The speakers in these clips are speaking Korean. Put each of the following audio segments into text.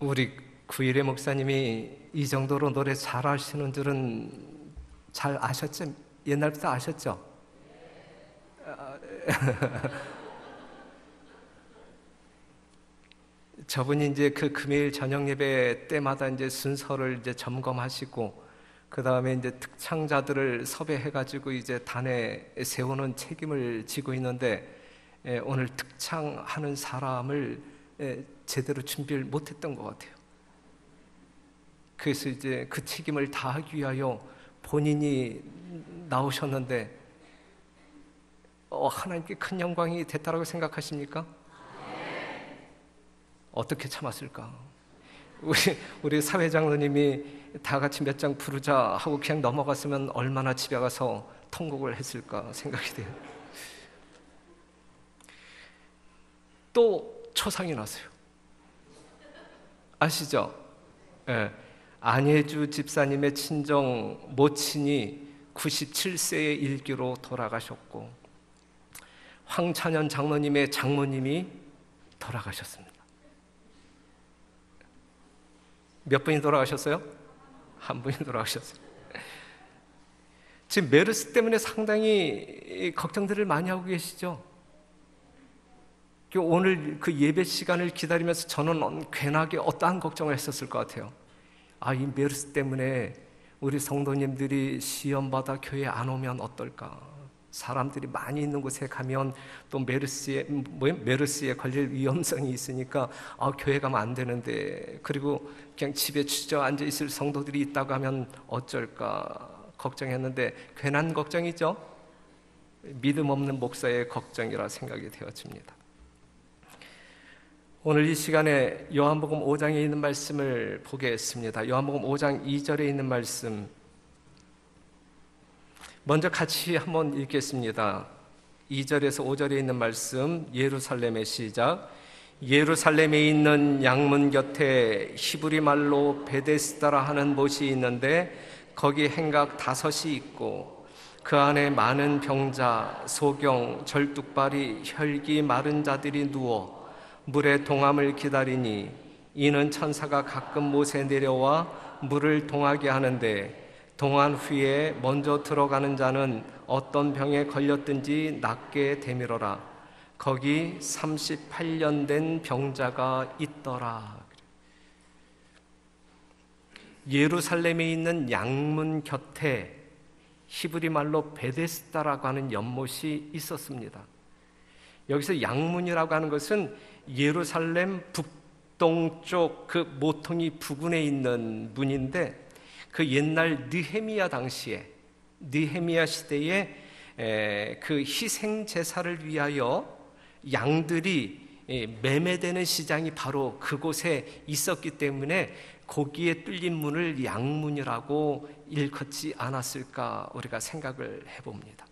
우리 구일의 목사님이 이 정도로 노래 잘하시는 줄은 잘 아셨죠? 옛날부터 아셨죠? 저분이 이제 그 금요일 저녁 예배 때마다 이제 순서를 이제 점검하시고, 그 다음에 이제 특창자들을 섭외해가지고 이제 단에 세우는 책임을 지고 있는데, 오늘 특창하는 사람을 제대로 준비를 못했던 것 같아요. 그래서 이제 그 책임을 다하기 위하여 본인이 나오셨는데, 하나님께 큰 영광이 됐다라고 생각하십니까? 어떻게 참았을까? 우리 사회장로님이 다 같이 몇 장 부르자 하고 그냥 넘어갔으면 얼마나 집에 가서 통곡을 했을까 생각이 돼요. 또 초상이 났어요. 아시죠? 예. 안혜주 집사님의 친정 모친이 97세의 일기로 돌아가셨고, 황찬현 장로님의 장모님이 돌아가셨습니다. 몇 분이 돌아가셨어요? 한 분이 돌아가셨어요. 지금 메르스 때문에 상당히 걱정들을 많이 하고 계시죠? 오늘 그 예배 시간을 기다리면서 저는 괜하게 어떠한 걱정을 했었을 것 같아요. 이 메르스 때문에 우리 성도님들이 시험받아 교회 안 오면 어떨까? 사람들이 많이 있는 곳에 가면 또 메르스에 걸릴 위험성이 있으니까 교회 가면 안 되는데, 그리고 그냥 집에 주저앉아 있을 성도들이 있다고 하면 어쩔까 걱정했는데, 괜한 걱정이죠? 믿음 없는 목사의 걱정이라 생각이 되어집니다. 오늘 이 시간에 요한복음 5장에 있는 말씀을 보겠습니다. 요한복음 5장 2절에 있는 말씀 먼저 같이 한번 읽겠습니다. 2절에서 5절에 있는 말씀, 예루살렘의 시작. 예루살렘에 있는 양문 곁에 히브리 말로 베데스다라 하는 못이 있는데 거기 행각 5이 있고 그 안에 많은 병자, 소경, 절뚝발이, 혈기 마른 자들이 누워 물의 동함을 기다리니 이는 천사가 가끔 못에 내려와 물을 동하게 하는데 동한 후에 먼저 들어가는 자는 어떤 병에 걸렸든지 낫게 되밀어라. 거기 38년 된 병자가 있더라. 예루살렘에 있는 양문 곁에 히브리 말로 베데스다라고 하는 연못이 있었습니다. 여기서 양문이라고 하는 것은 예루살렘 북동쪽 그 모퉁이 부근에 있는 문인데, 그 옛날 느헤미야 당시에, 느헤미야 시대에 그 희생 제사를 위하여 양들이 매매되는 시장이 바로 그곳에 있었기 때문에 거기에 뚫린 문을 양문이라고 일컫지 않았을까 우리가 생각을 해봅니다.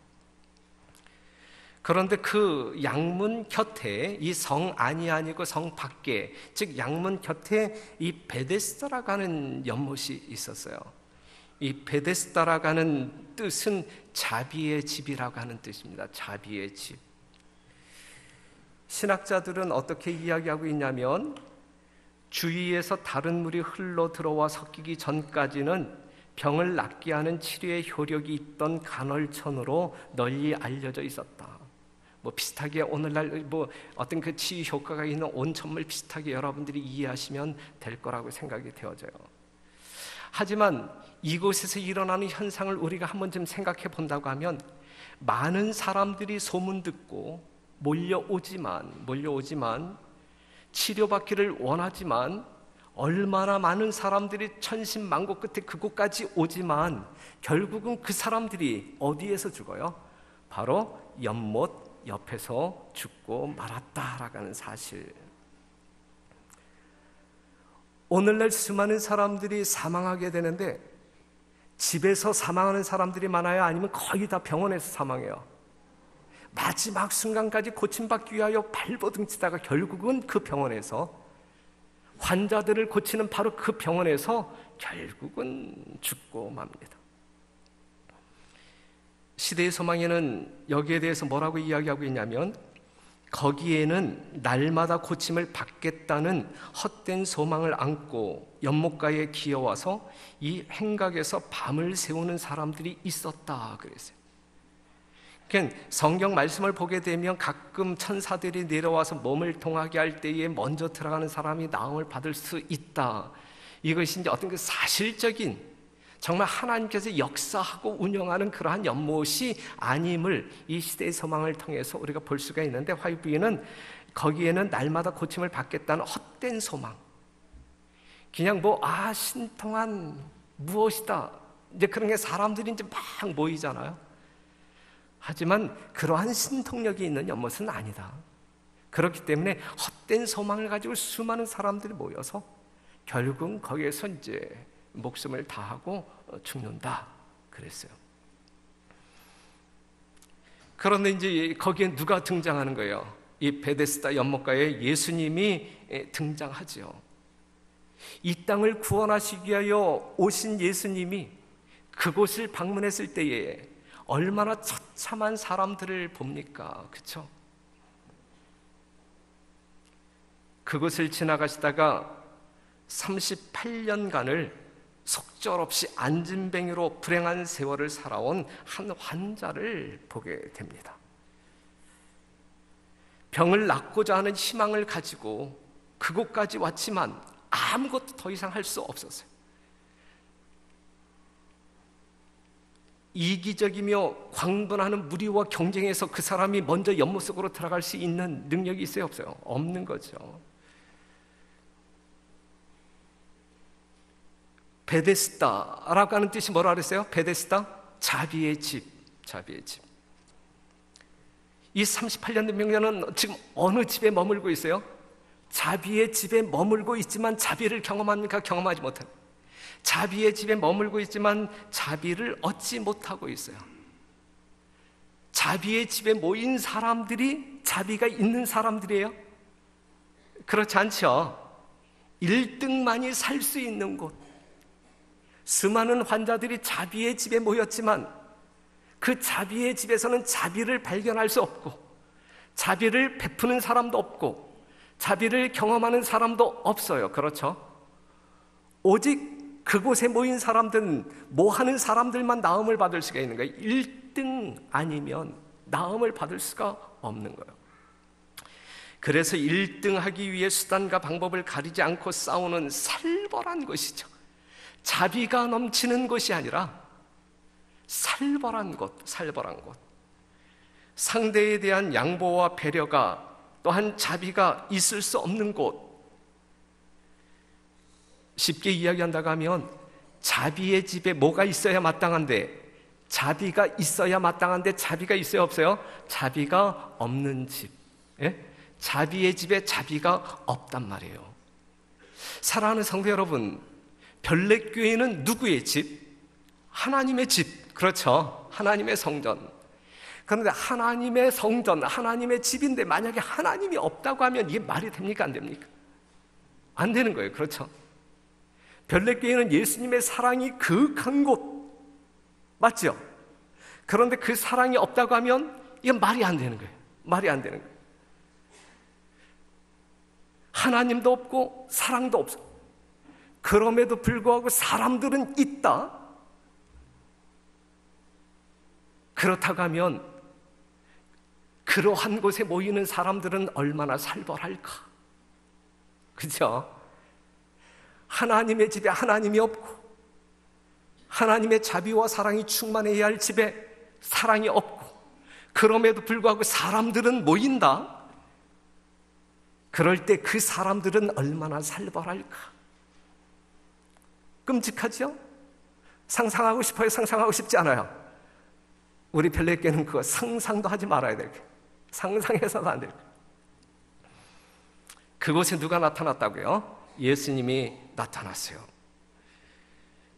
그런데 그 양문 곁에, 이 성 안이 아니고 성 밖에, 즉 양문 곁에 이 베데스다라고 하는 연못이 있었어요. 이 베데스다라고 하는 뜻은 자비의 집이라고 하는 뜻입니다. 자비의 집. 신학자들은 어떻게 이야기하고 있냐면, 주위에서 다른 물이 흘러 들어와 섞이기 전까지는 병을 낫게 하는 치료의 효력이 있던 간헐천으로 널리 알려져 있었다. 비슷하게 오늘날 어떤 그 치유 효과가 있는 온천물 비슷하게 여러분들이 이해하시면 될 거라고 생각이 되어져요. 하지만 이곳에서 일어나는 현상을 우리가 한번 좀 생각해 본다고 하면, 많은 사람들이 소문 듣고 몰려오지만 치료받기를 원하지만, 얼마나 많은 사람들이 천신만고 끝에 그곳까지 오지만 결국은 그 사람들이 어디에서 죽어요? 바로 연못 옆에서 죽고 말았다라고 하는 사실. 오늘날 수많은 사람들이 사망하게 되는데, 집에서 사망하는 사람들이 많아요? 아니면 거의 다 병원에서 사망해요? 마지막 순간까지 고침받기 위하여 발버둥치다가 결국은 그 병원에서, 환자들을 고치는 바로 그 병원에서 결국은 죽고 맙니다. 시대의 소망에는 여기에 대해서 뭐라고 이야기하고 있냐면, 거기에는 날마다 고침을 받겠다는 헛된 소망을 안고 연못가에 기어와서 이 행각에서 밤을 새우는 사람들이 있었다 그랬어요. 그러니까 성경 말씀을 보게 되면 가끔 천사들이 내려와서 몸을 통하게 할 때에 먼저 들어가는 사람이 나음을 받을 수 있다. 이것이 이제 어떤 그 사실적인 정말 하나님께서 역사하고 운영하는 그러한 연못이 아님을 이 시대의 소망을 통해서 우리가 볼 수가 있는데, 화요부에는 거기에는 날마다 고침을 받겠다는 헛된 소망, 그냥 신통한 무엇이다, 이제 그런 게 사람들이 이제 막 모이잖아요. 하지만 그러한 신통력이 있는 연못은 아니다. 그렇기 때문에 헛된 소망을 가지고 수많은 사람들이 모여서 결국은 거기에서 이제 목숨을 다하고 죽는다 그랬어요. 그런데 이제 거기에 누가 등장하는 거예요? 이 베데스다 연못가에 예수님이 등장하죠. 이 땅을 구원하시기 위하여 오신 예수님이 그곳을 방문했을 때에 얼마나 처참한 사람들을 봅니까? 그렇죠? 그곳을 지나가시다가 38년간을 속절없이 안진뱅이로 불행한 세월을 살아온 한 환자를 보게 됩니다. 병을 낫고자 하는 희망을 가지고 그곳까지 왔지만 아무것도 더 이상 할 수 없었어요. 이기적이며 광분하는 무리와 경쟁해서 그 사람이 먼저 연못 속으로 들어갈 수 있는 능력이 있어요, 없어요? 없는 거죠. 베데스다라고 하는 뜻이 뭐라 그랬어요? 베데스다? 자비의 집, 자비의 집. 이 38년 된 병자는 지금 어느 집에 머물고 있어요? 자비의 집에 머물고 있지만 자비를 경험합니까? 경험하지 못합니다. 자비의 집에 머물고 있지만 자비를 얻지 못하고 있어요. 자비의 집에 모인 사람들이 자비가 있는 사람들이에요? 그렇지 않죠. 1등만이 살 수 있는 곳, 수많은 환자들이 자비의 집에 모였지만 그 자비의 집에서는 자비를 발견할 수 없고, 자비를 베푸는 사람도 없고, 자비를 경험하는 사람도 없어요. 그렇죠? 오직 그곳에 모인 사람들은 뭐 하는 사람들만 나음을 받을 수가 있는 거예요. 1등 아니면 나음을 받을 수가 없는 거예요. 그래서 1등 하기 위해 수단과 방법을 가리지 않고 싸우는 살벌한 것이죠. 자비가 넘치는 것이 아니라 살벌한 것, 살벌한 것. 상대에 대한 양보와 배려가, 또한 자비가 있을 수 없는 곳. 쉽게 이야기한다고 하면 자비의 집에 뭐가 있어야 마땅한데, 자비가 있어야 마땅한데 자비가 있어요, 없어요? 자비가 없는 집. 예? 자비의 집에 자비가 없단 말이에요. 사랑하는 성도 여러분, 별내교회는 누구의 집? 하나님의 집. 그렇죠? 하나님의 성전. 그런데 하나님의 성전, 하나님의 집인데 만약에 하나님이 없다고 하면 이게 말이 됩니까? 안 됩니까? 안 되는 거예요. 그렇죠? 별내교회는 예수님의 사랑이 그윽한 곳, 맞죠? 그런데 그 사랑이 없다고 하면 이건 말이 안 되는 거예요. 말이 안 되는 거예요. 하나님도 없고 사랑도 없어. 그럼에도 불구하고 사람들은 있다. 그렇다고 하면 그러한 곳에 모이는 사람들은 얼마나 살벌할까? 그렇죠? 하나님의 집에 하나님이 없고, 하나님의 자비와 사랑이 충만해야 할 집에 사랑이 없고, 그럼에도 불구하고 사람들은 모인다. 그럴 때 그 사람들은 얼마나 살벌할까? 끔찍하죠? 상상하고 싶어요? 상상하고 싶지 않아요? 우리 별내교회는 그거 상상도 하지 말아야 될 거예요. 상상해서도 안 될 거예요. 그곳에 누가 나타났다고요? 예수님이 나타났어요.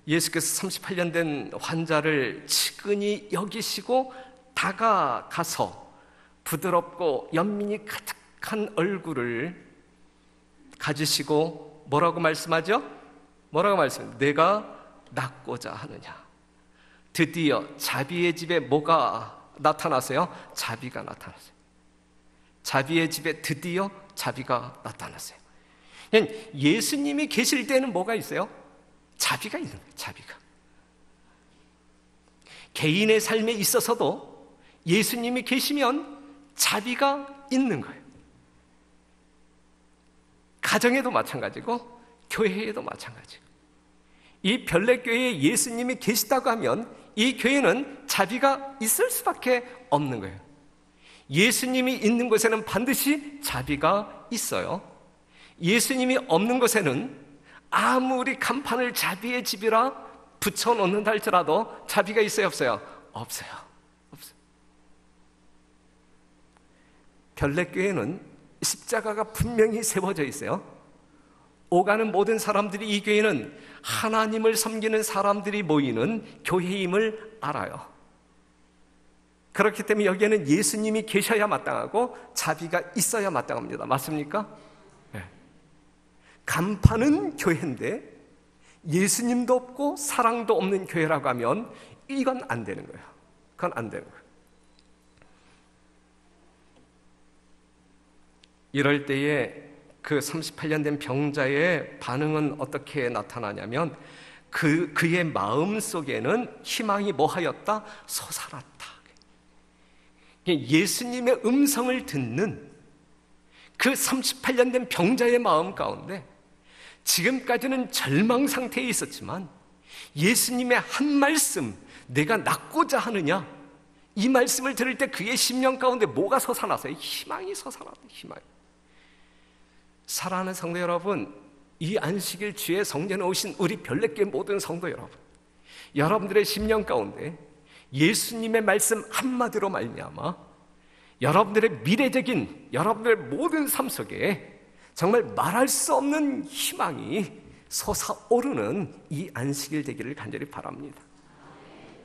예수께서 38년 된 환자를 치근히 여기시고 다가가서 부드럽고 연민이 가득한 얼굴을 가지시고 뭐라고 말씀하죠? 뭐라고 말씀해요? 내가 낫고자 하느냐. 드디어 자비의 집에 뭐가 나타났어요? 자비가 나타났어요. 자비의 집에 드디어 자비가 나타났어요. 예수님이 계실 때는 뭐가 있어요? 자비가 있는 거예요. 자비가. 개인의 삶에 있어서도 예수님이 계시면 자비가 있는 거예요. 가정에도 마찬가지고 교회에도 마찬가지고, 이 별내교회에 예수님이 계시다고 하면 이 교회는 자비가 있을 수밖에 없는 거예요. 예수님이 있는 곳에는 반드시 자비가 있어요. 예수님이 없는 곳에는 아무리 간판을 자비의 집이라 붙여놓는다 할지라도 자비가 있어요, 없어요? 없어요. 없어요. 별내교회는 십자가가 분명히 세워져 있어요. 오가는 모든 사람들이 이 교회는 하나님을 섬기는 사람들이 모이는 교회임을 알아요. 그렇기 때문에 여기에는 예수님이 계셔야 마땅하고 자비가 있어야 마땅합니다. 맞습니까? 네. 간판은 교회인데 예수님도 없고 사랑도 없는 교회라고 하면 이건 안 되는 거예요. 그건 안 되는 거예요. 이럴 때에 그 38년 된 병자의 반응은 어떻게 나타나냐면 그의 마음 속에는 희망이 뭐하였다? 솟아났다. 예수님의 음성을 듣는 그 38년 된 병자의 마음 가운데 지금까지는 절망 상태에 있었지만 예수님의 한 말씀, 내가 낫고자 하느냐, 이 말씀을 들을 때 그의 심령 가운데 뭐가 솟아났어요? 희망이 솟아났어요. 희망이. 사랑하는 성도 여러분, 이 안식일 주에 성전에 오신 우리 별내교회 모든 성도 여러분, 여러분들의 심령 가운데 예수님의 말씀 한마디로 말미암아 여러분들의 미래적인 여러분들의 모든 삶 속에 정말 말할 수 없는 희망이 솟아오르는 이 안식일 되기를 간절히 바랍니다.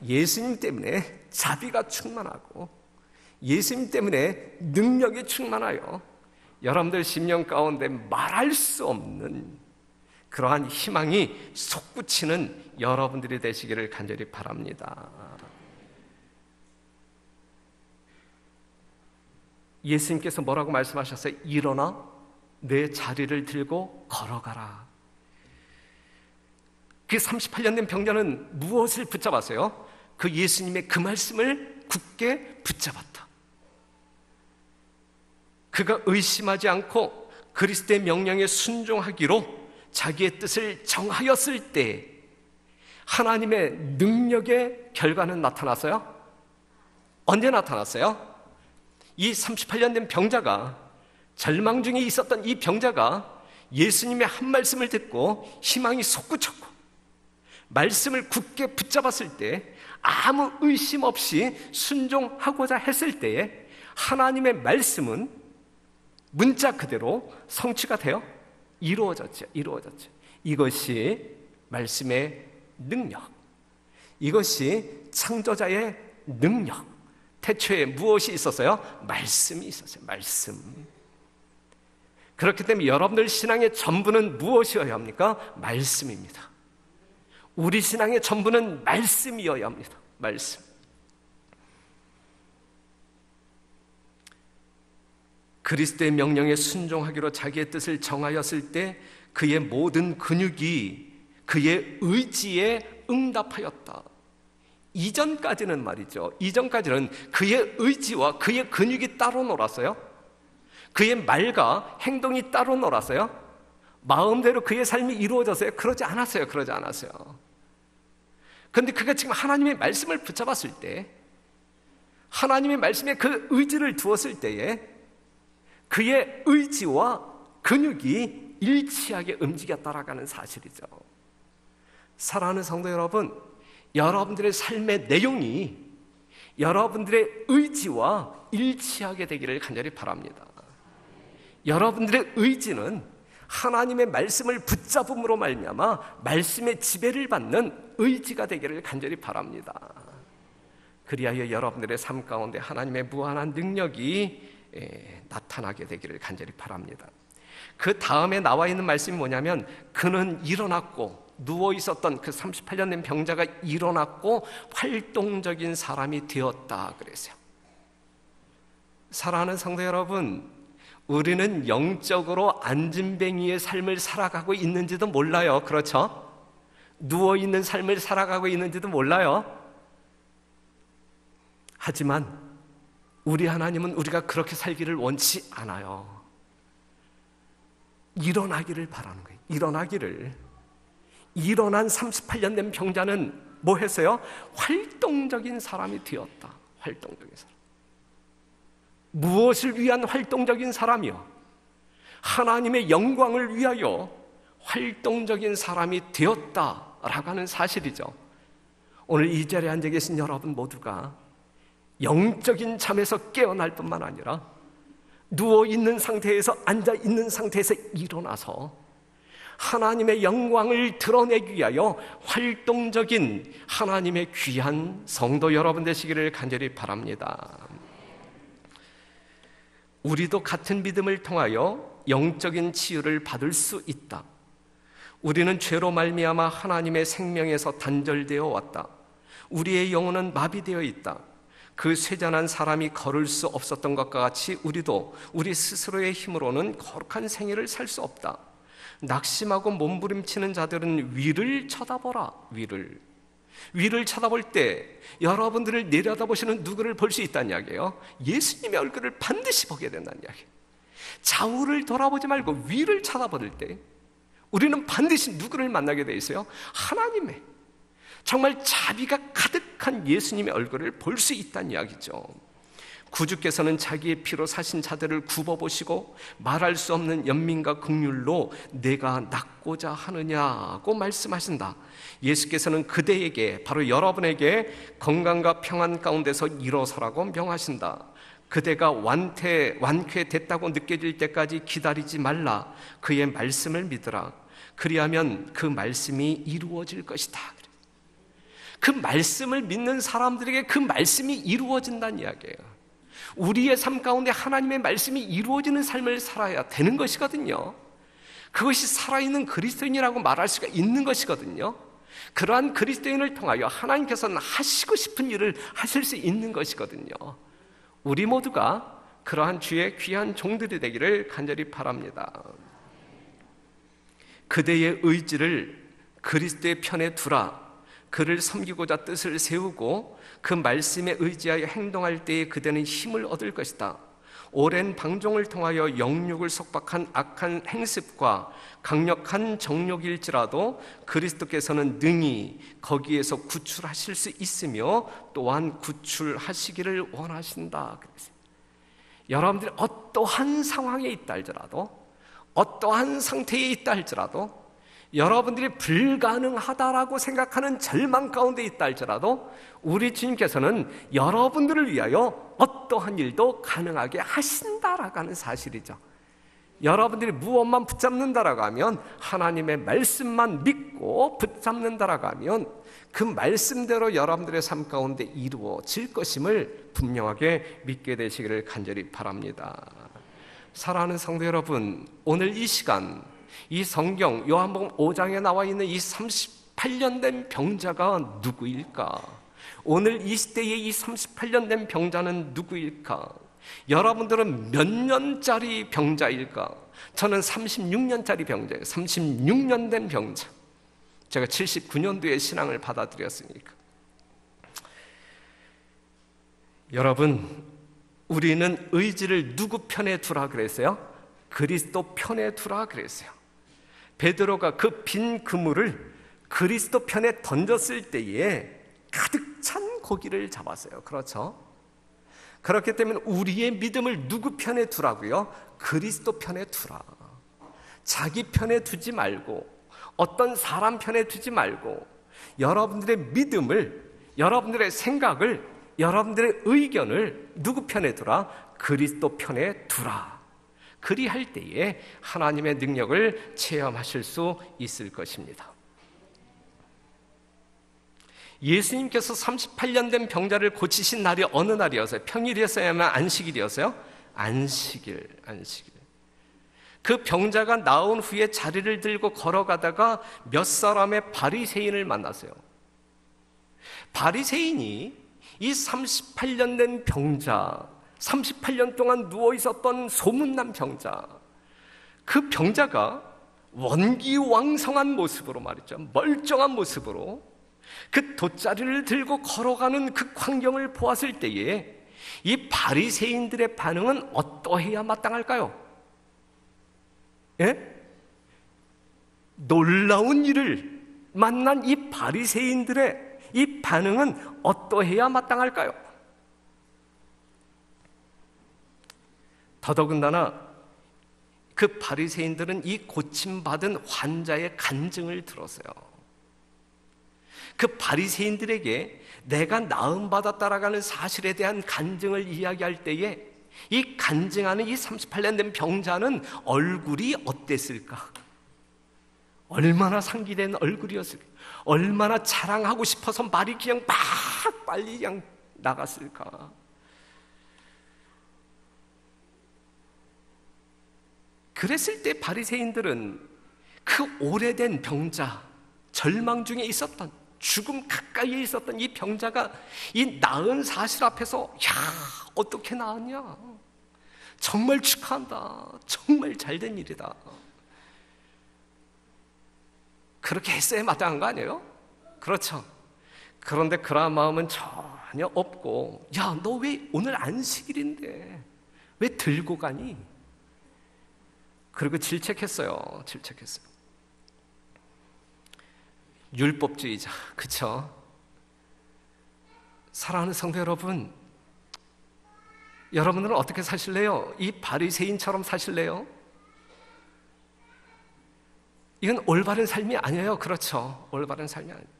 예수님 때문에 자비가 충만하고 예수님 때문에 능력이 충만하여 여러분들 심령 가운데 말할 수 없는 그러한 희망이 솟구치는 여러분들이 되시기를 간절히 바랍니다. 예수님께서 뭐라고 말씀하셨어요? 일어나 내 자리를 들고 걸어가라. 그 38년 된 병자는 무엇을 붙잡았어요? 그 예수님의 그 말씀을 굳게 붙잡았다. 그가 의심하지 않고 그리스도의 명령에 순종하기로 자기의 뜻을 정하였을 때 하나님의 능력의 결과는 나타났어요? 언제 나타났어요? 이 38년 된 병자가, 절망 중에 있었던 이 병자가 예수님의 한 말씀을 듣고 희망이 솟구쳤고 말씀을 굳게 붙잡았을 때, 아무 의심 없이 순종하고자 했을 때에 하나님의 말씀은 문자 그대로 성취가 되어 이루어졌죠. 이것이 말씀의 능력, 이것이 창조자의 능력. 태초에 무엇이 있었어요? 말씀이 있었어요. 말씀. 그렇기 때문에 여러분들 신앙의 전부는 무엇이어야 합니까? 말씀입니다. 우리 신앙의 전부는 말씀이어야 합니다. 말씀. 그리스도의 명령에 순종하기로 자기의 뜻을 정하였을 때 그의 모든 근육이 그의 의지에 응답하였다. 이전까지는 말이죠. 이전까지는 그의 의지와 그의 근육이 따로 놀았어요. 그의 말과 행동이 따로 놀았어요. 마음대로 그의 삶이 이루어졌어요. 그러지 않았어요. 그런데 그가 지금 하나님의 말씀을 붙잡았을 때, 하나님의 말씀에 그 의지를 두었을 때에 그의 의지와 근육이 일치하게 움직였다라는 사실이죠. 사랑하는 성도 여러분, 여러분들의 삶의 내용이 여러분들의 의지와 일치하게 되기를 간절히 바랍니다. 여러분들의 의지는 하나님의 말씀을 붙잡음으로 말미암아 말씀의 지배를 받는 의지가 되기를 간절히 바랍니다. 그리하여 여러분들의 삶 가운데 하나님의 무한한 능력이 나타나게 되기를 간절히 바랍니다. 그 다음에 나와 있는 말씀이 뭐냐면, 그는 일어났고, 누워 있었던 그 38년 된 병자가 일어났고 활동적인 사람이 되었다 그랬어요. 사랑하는 성도 여러분, 우리는 영적으로 안진뱅이의 삶을 살아가고 있는지도 몰라요. 그렇죠? 누워있는 삶을 살아가고 있는지도 몰라요. 하지만 우리 하나님은 우리가 그렇게 살기를 원치 않아요. 일어나기를 바라는 거예요. 일어나기를. 일어난 38년 된 병자는 뭐 했어요? 활동적인 사람이 되었다. 활동적인 사람. 무엇을 위한 활동적인 사람이요? 하나님의 영광을 위하여 활동적인 사람이 되었다라고 하는 사실이죠. 오늘 이 자리에 앉아 계신 여러분 모두가 영적인 잠에서 깨어날 뿐만 아니라 누워있는 상태에서 앉아있는 상태에서 일어나서 하나님의 영광을 드러내기 위하여 활동적인 하나님의 귀한 성도 여러분 되시기를 간절히 바랍니다. 우리도 같은 믿음을 통하여 영적인 치유를 받을 수 있다. 우리는 죄로 말미암아 하나님의 생명에서 단절되어 왔다. 우리의 영혼은 마비되어 있다. 그 쇠잔한 사람이 걸을 수 없었던 것과 같이 우리도 우리 스스로의 힘으로는 거룩한 생애를 살 수 없다. 낙심하고 몸부림치는 자들은 위를 쳐다보라. 위를 쳐다볼 때 여러분들을 내려다보시는 누구를 볼 수 있다는 이야기예요. 예수님의 얼굴을 반드시 보게 된다는 이야기예요. 좌우를 돌아보지 말고 위를 쳐다볼 때 우리는 반드시 누구를 만나게 돼 있어요? 하나님의 정말 자비가 가득한 예수님의 얼굴을 볼 수 있다는 이야기죠. 구주께서는 자기의 피로 사신 자들을 굽어보시고 말할 수 없는 연민과 긍휼로 내가 낫고자 하느냐고 말씀하신다. 예수께서는 그대에게, 바로 여러분에게 건강과 평안 가운데서 일어서라고 명하신다. 그대가 완쾌됐다고 느껴질 때까지 기다리지 말라. 그의 말씀을 믿으라. 그리하면 그 말씀이 이루어질 것이다. 그 말씀을 믿는 사람들에게 그 말씀이 이루어진다는 이야기예요. 우리의 삶 가운데 하나님의 말씀이 이루어지는 삶을 살아야 되는 것이거든요. 그것이 살아있는 그리스도인이라고 말할 수가 있는 것이거든요. 그러한 그리스도인을 통하여 하나님께서는 하시고 싶은 일을 하실 수 있는 것이거든요. 우리 모두가 그러한 주의 귀한 종들이 되기를 간절히 바랍니다. 그대의 의지를 그리스도의 편에 두라. 그를 섬기고자 뜻을 세우고 그 말씀에 의지하여 행동할 때에 그대는 힘을 얻을 것이다. 오랜 방종을 통하여 영육을 속박한 악한 행습과 강력한 정욕일지라도 그리스도께서는 능히 거기에서 구출하실 수 있으며 또한 구출하시기를 원하신다. 여러분들이 어떠한 상황에 있다 할지라도, 어떠한 상태에 있다 할지라도, 여러분들이 불가능하다라고 생각하는 절망 가운데 있다 할지라도 우리 주님께서는 여러분들을 위하여 어떠한 일도 가능하게 하신다라고 하는 사실이죠. 여러분들이 무엇만 붙잡는다라고 하면, 하나님의 말씀만 믿고 붙잡는다라고 하면 그 말씀대로 여러분들의 삶 가운데 이루어질 것임을 분명하게 믿게 되시기를 간절히 바랍니다. 사랑하는 성도 여러분, 오늘 이 시간 이 성경 요한복음 5장에 나와 있는 이 38년 된 병자가 누구일까? 오늘 이 시대의 이 38년 된 병자는 누구일까? 여러분들은 몇 년짜리 병자일까? 저는 36년짜리 병자예요. 36년 된 병자. 제가 79년도에 신앙을 받아들였으니까. 여러분, 우리는 의지를 누구 편에 두라 그랬어요? 그리스도 편에 두라 그랬어요. 베드로가 그 빈 그물을 그리스도 편에 던졌을 때에 가득 찬 고기를 잡았어요. 그렇죠? 그렇기 때문에 우리의 믿음을 누구 편에 두라고요? 그리스도 편에 두라. 자기 편에 두지 말고, 어떤 사람 편에 두지 말고, 여러분들의 믿음을, 여러분들의 생각을, 여러분들의 의견을 누구 편에 두라? 그리스도 편에 두라. 그리할 때에 하나님의 능력을 체험하실 수 있을 것입니다. 예수님께서 38년 된 병자를 고치신 날이 어느 날이었어요? 평일이었어요? 아니면 안식일이었어요? 안식일. 그 병자가 나온 후에 자리를 들고 걸어가다가 몇 사람의 바리새인을 만났어요. 바리새인이 이 38년 된 병자, 38년 동안 누워 있었던 소문난 병자, 그 병자가 원기왕성한 모습으로 말이죠, 멀쩡한 모습으로 그 돗자리를 들고 걸어가는 그 광경을 보았을 때에 이 바리새인들의 반응은 어떠해야 마땅할까요? 예? 놀라운 일을 만난 이 바리새인들의 이 반응은 어떠해야 마땅할까요? 더더군다나 그 바리새인들은 이 고침받은 환자의 간증을 들었어요. 그 바리새인들에게 내가 나음받았다라는 사실에 대한 간증을 이야기할 때에 이 간증하는 이 38년 된 병자는 얼굴이 어땠을까? 얼마나 상기된 얼굴이었을까? 얼마나 자랑하고 싶어서 말이 그냥 막 빨리 그냥 나갔을까? 그랬을 때 바리새인들은 그 오래된 병자, 절망 중에 있었던, 죽음 가까이에 있었던 이 병자가 이 나은 사실 앞에서 야, 어떻게 나았냐? 정말 축하한다. 정말 잘된 일이다. 그렇게 했어야 마땅한 거 아니에요? 그렇죠. 그런데 그러한 마음은 전혀 없고, 야, 너 왜 오늘 안식일인데 왜 들고 가니? 그리고 질책했어요. 율법주의자, 그쵸? 사랑하는 성도 여러분, 여러분들은 어떻게 사실래요? 이 바리새인처럼 사실래요? 이건 올바른 삶이 아니에요. 그렇죠? 올바른 삶이 아니에요.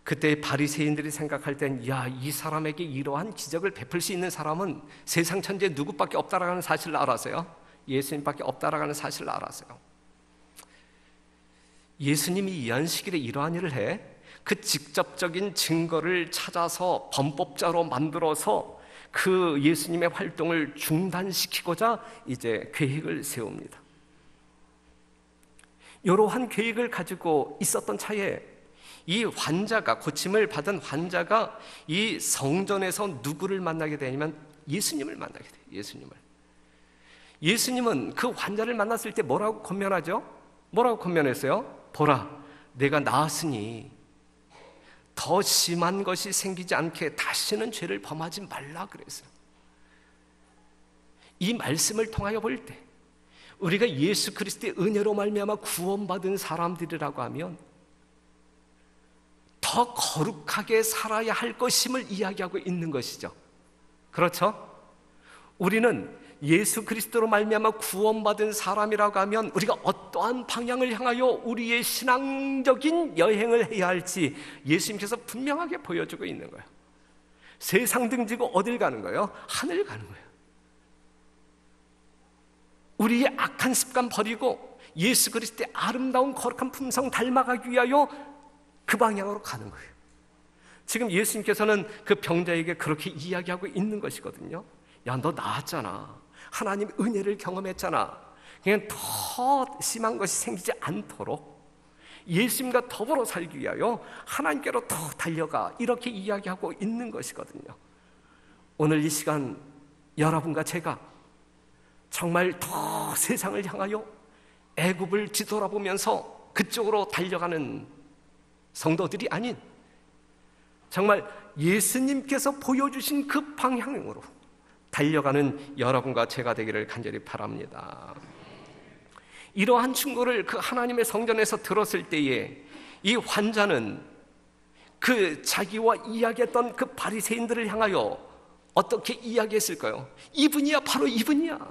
그때 바리새인들이 생각할 땐, 야, 이 사람에게 이러한 기적을 베풀 수 있는 사람은 세상 천지에 누구밖에 없다라는 사실을 알았어요. 예수님밖에 없다라는 사실을 알았어요. 예수님이 이 안식일에 이러한 일을 해 그 직접적인 증거를 찾아서 범법자로 만들어서 그 예수님의 활동을 중단시키고자 이제 계획을 세웁니다. 이러한 계획을 가지고 있었던 차에 이 환자가, 고침을 받은 환자가 이 성전에서 누구를 만나게 되냐면 예수님을 만나게 돼요. 예수님은 그 환자를 만났을 때 뭐라고 권면하죠? 뭐라고 권면했어요? 보라, 내가 나았으니 더 심한 것이 생기지 않게 다시는 죄를 범하지 말라 그랬어요. 이 말씀을 통하여 볼 때 우리가 예수 그리스도의 은혜로 말미암아 구원받은 사람들이라고 하면 더 거룩하게 살아야 할 것임을 이야기하고 있는 것이죠. 그렇죠? 우리는 예수 그리스도로 말미암아 구원받은 사람이라고 하면 우리가 어떠한 방향을 향하여 우리의 신앙적인 여행을 해야 할지 예수님께서 분명하게 보여주고 있는 거예요. 세상 등지고 어딜 가는 거예요? 하늘 가는 거예요. 우리의 악한 습관 버리고 예수 그리스도의 아름다운 거룩한 품성 닮아가기 위하여 그 방향으로 가는 거예요. 지금 예수님께서는 그 병자에게 그렇게 이야기하고 있는 것이거든요. 야, 너 나았잖아. 하나님 은혜를 경험했잖아. 그냥 더 심한 것이 생기지 않도록 예수님과 더불어 살기 위하여 하나님께로 더 달려가, 이렇게 이야기하고 있는 것이거든요. 오늘 이 시간 여러분과 제가 정말 더 세상을 향하여 애굽을 뒤돌아보면서 그쪽으로 달려가는 성도들이 아닌 정말 예수님께서 보여주신 그 방향으로 달려가는 여러분과 제가 되기를 간절히 바랍니다. 이러한 충고를 그 하나님의 성전에서 들었을 때에 이 환자는 그 자기와 이야기했던 그 바리새인들을 향하여 어떻게 이야기했을까요? 이분이야, 바로 이분이야.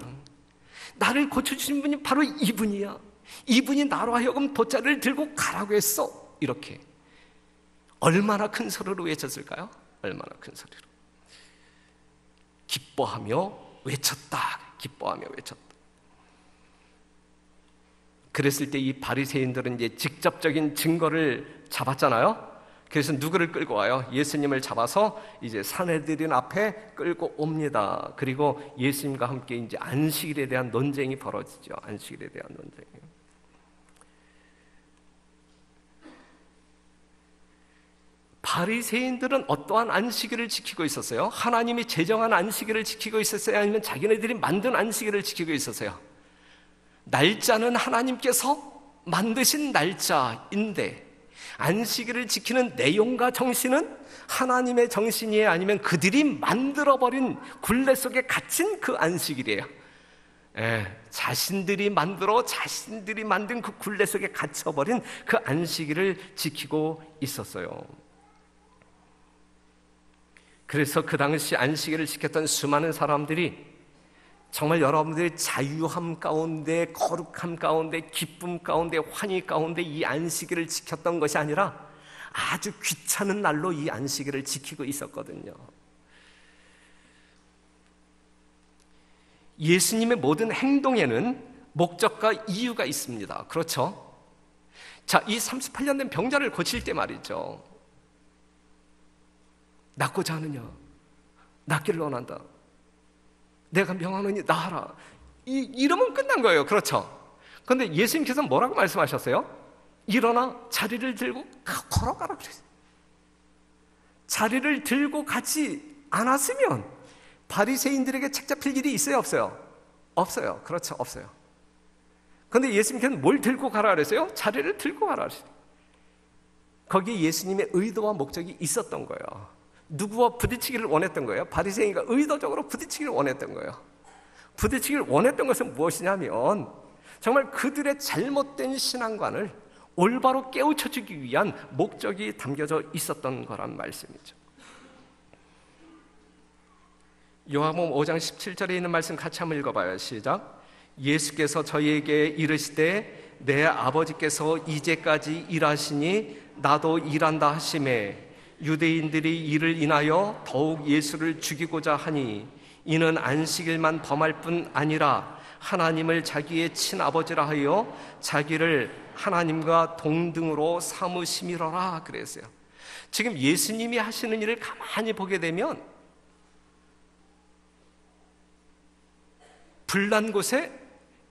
나를 고쳐주신 분이 바로 이분이야. 이분이 나로 하여금 돗자리를 들고 가라고 했어. 이렇게 얼마나 큰 소리로 외쳤을까요? 얼마나 큰 소리로. 기뻐하며 외쳤다. 기뻐하며 외쳤다. 그랬을 때 이 바리새인들은 이제 직접적인 증거를 잡았잖아요. 그래서 누구를 끌고 와요? 예수님을 잡아서 이제 산헤드린 앞에 끌고 옵니다. 그리고 예수님과 함께 이제 안식일에 대한 논쟁이 벌어지죠. 안식일에 대한 논쟁이. 바리새인들은 어떠한 안식일을 지키고 있었어요? 하나님이 제정한 안식일을 지키고 있었어요? 아니면 자기네들이 만든 안식일을 지키고 있었어요? 날짜는 하나님께서 만드신 날짜인데 안식일을 지키는 내용과 정신은 하나님의 정신이에요? 아니면 그들이 만들어버린 굴레 속에 갇힌 그 안식일이에요? 자신들이 만든 그 굴레 속에 갇혀버린 그 안식일을 지키고 있었어요. 그래서 그 당시 안식일을 지켰던 수많은 사람들이 정말 여러분들의 자유함 가운데, 거룩함 가운데, 기쁨 가운데, 환희 가운데 이 안식일을 지켰던 것이 아니라 아주 귀찮은 날로 이 안식일을 지키고 있었거든요. 예수님의 모든 행동에는 목적과 이유가 있습니다. 그렇죠? 자, 이 38년 된 병자를 고칠 때 말이죠. 낫고자 하느냐? 낫기를 원한다. 내가 명하노니 나하라. 이러면 끝난 거예요. 그렇죠? 그런데 예수님께서 뭐라고 말씀하셨어요? 일어나 자리를 들고 걸어가라 그랬어요. 자리를 들고 가지 않았으면 바리새인들에게 책 잡힐 일이 있어요? 없어요? 없어요. 그렇죠. 없어요. 그런데 예수님께서는 뭘 들고 가라 그랬어요? 자리를 들고 가라 그랬어요. 거기에 예수님의 의도와 목적이 있었던 거예요. 누구와 부딪히기를 원했던 거예요? 바리새인과 의도적으로 부딪히기를 원했던 거예요. 부딪히기를 원했던 것은 무엇이냐면 정말 그들의 잘못된 신앙관을 올바로 깨우쳐주기 위한 목적이 담겨져 있었던 거란 말씀이죠. 요한복음 5장 17절에 있는 말씀 같이 한번 읽어봐요. 시작. 예수께서 저희에게 이르시되 내 아버지께서 이제까지 일하시니 나도 일한다 하시매 유대인들이 이를 인하여 더욱 예수를 죽이고자 하니 이는 안식일만 범할 뿐 아니라 하나님을 자기의 친아버지라 하여 자기를 하나님과 동등으로 삼으심이로라 그랬어요. 지금 예수님이 하시는 일을 가만히 보게 되면 불난 곳에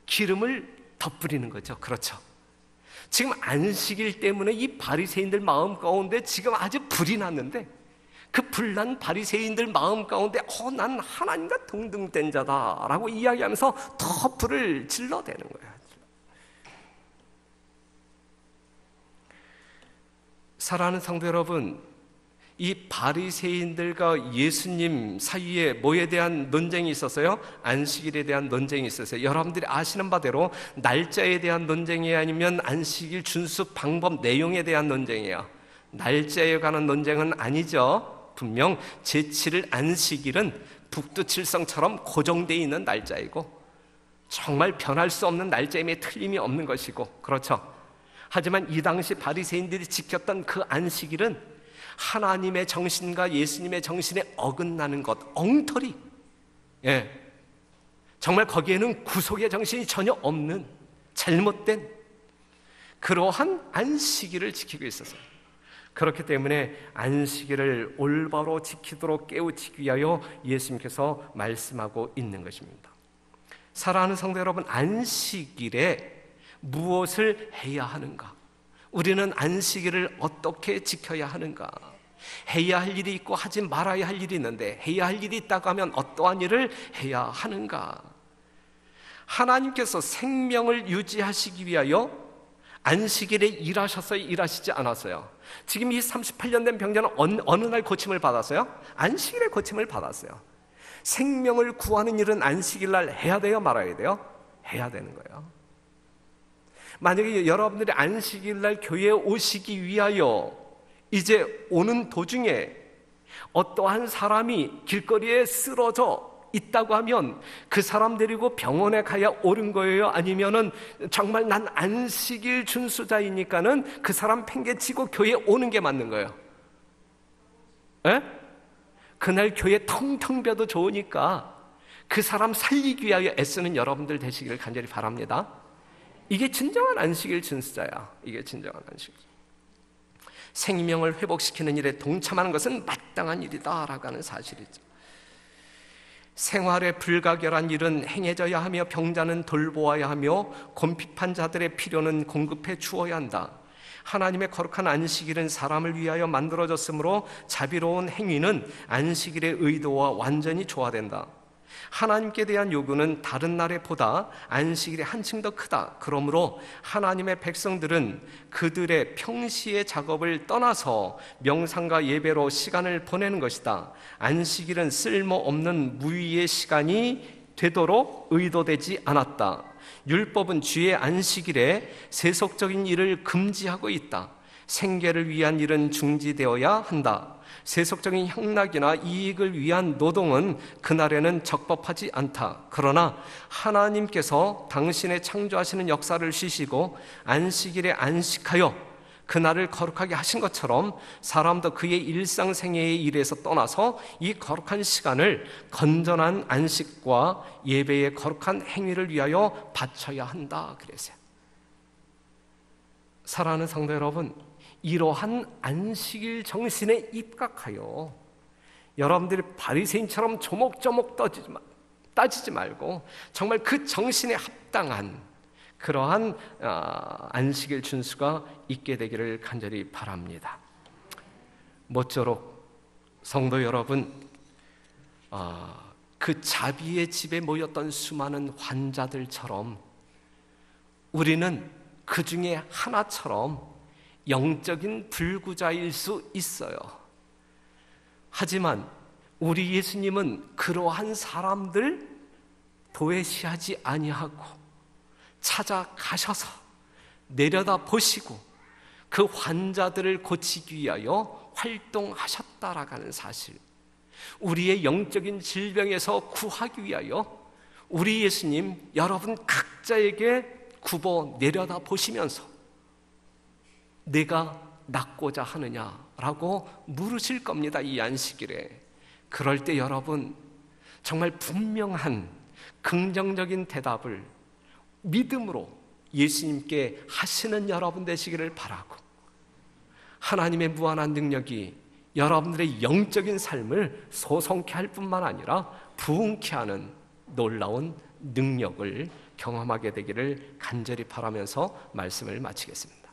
기름을 덧뿌리는 거죠. 그렇죠? 지금 안식일 때문에 이 바리새인들 마음 가운데 지금 아주 불이 났는데 그 불난 바리새인들 마음 가운데 난 하나님과 동등된 자다라고 이야기하면서 더 불을 질러대는 거예요. 사랑하는 성도 여러분, 이 바리새인들과 예수님 사이에 뭐에 대한 논쟁이 있었어요? 안식일에 대한 논쟁이 있었어요. 여러분들이 아시는 바대로 날짜에 대한 논쟁이 아니면 안식일 준수 방법 내용에 대한 논쟁이에요. 날짜에 관한 논쟁은 아니죠. 분명 제7일 안식일은 북두칠성처럼 고정되어 있는 날짜이고 정말 변할 수 없는 날짜임에 틀림이 없는 것이고 그렇죠. 하지만 이 당시 바리새인들이 지켰던 그 안식일은 하나님의 정신과 예수님의 정신에 어긋나는 것, 엉터리. 정말 거기에는 구속의 정신이 전혀 없는 잘못된 그러한 안식일을 지키고 있었어요. 그렇기 때문에 안식일을 올바로 지키도록 깨우치기 위하여 예수님께서 말씀하고 있는 것입니다. 사랑하는 성도 여러분, 안식일에 무엇을 해야 하는가? 우리는 안식일을 어떻게 지켜야 하는가? 해야 할 일이 있고 하지 말아야 할 일이 있는데 해야 할 일이 있다고 하면 어떠한 일을 해야 하는가? 하나님께서 생명을 유지하시기 위하여 안식일에 일하셨어요? 일하시지 않았어요? 지금 이 38년 된 병자는 어느 날 고침을 받았어요? 안식일에 고침을 받았어요. 생명을 구하는 일은 안식일 날 해야 돼요? 말아야 돼요? 해야 되는 거예요. 만약에 여러분들이 안식일 날 교회에 오시기 위하여 이제 오는 도중에 어떠한 사람이 길거리에 쓰러져 있다고 하면 그 사람 데리고 병원에 가야 옳은 거예요? 아니면은 정말 난 안식일 준수자이니까는 그 사람 팽개치고 교회에 오는 게 맞는 거예요? 그날 교회 텅텅 비어도 좋으니까 그 사람 살리기 위하여 애쓰는 여러분들 되시기를 간절히 바랍니다. 이게 진정한 안식일 준수자야. 이게 진정한 안식일. 생명을 회복시키는 일에 동참하는 것은 마땅한 일이다라고 하는 사실이죠. 생활에 불가결한 일은 행해져야 하며 병자는 돌보아야 하며 곰핍한 자들의 필요는 공급해 주어야 한다. 하나님의 거룩한 안식일은 사람을 위하여 만들어졌으므로 자비로운 행위는 안식일의 의도와 완전히 조화된다. 하나님께 대한 요구는 다른 날에보다 안식일이 한층 더 크다. 그러므로 하나님의 백성들은 그들의 평시의 작업을 떠나서 명상과 예배로 시간을 보내는 것이다. 안식일은 쓸모없는 무의의 시간이 되도록 의도되지 않았다. 율법은 주의 안식일에 세속적인 일을 금지하고 있다. 생계를 위한 일은 중지되어야 한다. 세속적인 향락이나 이익을 위한 노동은 그날에는 적법하지 않다. 그러나 하나님께서 당신의 창조하시는 역사를 쉬시고 안식일에 안식하여 그날을 거룩하게 하신 것처럼 사람도 그의 일상생애의 일에서 떠나서 이 거룩한 시간을 건전한 안식과 예배의 거룩한 행위를 위하여 바쳐야 한다. 그랬어요. 사랑하는 성도 여러분, 이러한 안식일 정신에 입각하여 여러분들이 바리새인처럼 조목조목 따지지 말고 정말 그 정신에 합당한 그러한 안식일 준수가 있게 되기를 간절히 바랍니다. 모쪼록 성도 여러분, 그 자비의 집에 모였던 수많은 환자들처럼 우리는 그 중에 하나처럼 영적인 불구자일 수 있어요. 하지만 우리 예수님은 그러한 사람들 도외시하지 아니하고 찾아가셔서 내려다보시고 그 환자들을 고치기 위하여 활동하셨다라는 사실, 우리의 영적인 질병에서 구하기 위하여 우리 예수님 여러분 각자에게 굽어 내려다보시면서 내가 낫고자 하느냐라고 물으실 겁니다. 이 안식일에. 그럴 때 여러분 정말 분명한 긍정적인 대답을 믿음으로 예수님께 하시는 여러분 되시기를 바라고, 하나님의 무한한 능력이 여러분들의 영적인 삶을 소성케 할 뿐만 아니라 부흥케 하는 놀라운 능력을 경험하게 되기를 간절히 바라면서 말씀을 마치겠습니다.